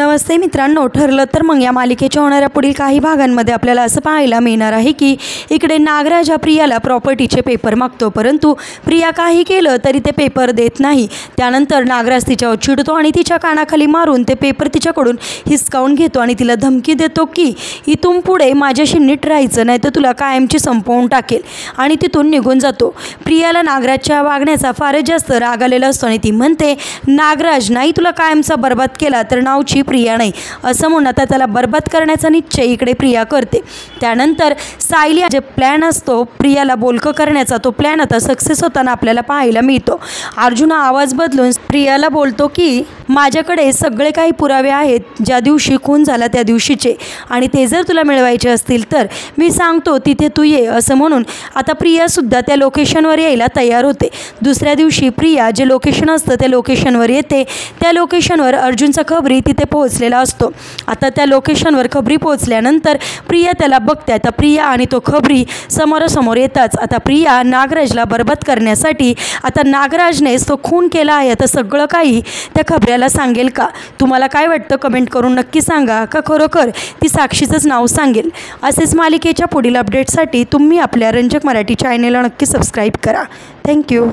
नमस्ते मित्रांनो, ठरलं तर मग या मालिकेच्या होणाऱ्या पुढील काही भागांमध्ये आपल्याला असं पाहायला मिळणार आहे की इकडे नागराज हा प्रियाला प्रॉपर्टीचे पेपर मागतो, परंतु प्रिया काही केलं तरी ते पेपर देत नाही। त्यानंतर नागराज तिच्यावर चिडतो आणि तिच्या कानाखाली मारून ते पेपर तिच्याकडून हिसकावून घेतो आणि तिला धमकी देतो की इथून पुढे माझ्याशी नीट राहायचं नाही तर तुला कायमची संपवून टाकेल आणि तिथून निघून जातो। प्रियाला नागराजच्या वागण्याचा फारच जास्त राग आलेला असतो आणि ती म्हणते, नागराज नाही तुला कायमचा बर्बाद केला तर नावची प्रिया नाही असं म्हणून आता त्याला बर्बाद करण्याचा निश्चय इकडे प्रिया करते। त्यानंतर सायली जे प्लॅन असतो प्रियाला बोलकं करण्याचा, तो प्लॅन आता सक्सेस होताना आपल्याला पाहायला मिळतो। अर्जुन आवाज बदलून प्रियाला बोलतो की माझ्याकडे सगळे काही पुरावे आहेत ज्या दिवशी खून झाला त्या दिवशीचे, आणि ते जर तुला मिळवायचे असतील तर मी सांगतो तिथे तू ये असं म्हणून आता प्रियासुद्धा त्या लोकेशनवर यायला तयार होते। दुसऱ्या दिवशी प्रिया जे लोकेशन असतं त्या लोकेशनवर येते। त्या लोकेशनवर अर्जुनचा खबरी तिथे पोहोचलेला असतो। आता त्या लोकेशनवर खबरी पोहोचल्यानंतर प्रिया त्याला बघते। आता प्रिया आणि तो खबरी समोरासमोर येताच आता प्रिया नागराजला बर्बाद करण्यासाठी आता नागराजनेच तो खून केला आहे तर सगळं काही त्या खबऱ्याला सांगेल का? तुम्हाला काय वाटतं कमेंट करून नक्की सांगा, का खरोखर ती साक्षीचंच नाव सांगेल? असेच मालिकेच्या पुढील अपडेटसाठी तुम्ही आपल्या रंजक मराठी चॅनेलला नक्की सबस्क्राईब करा। थँक्यू।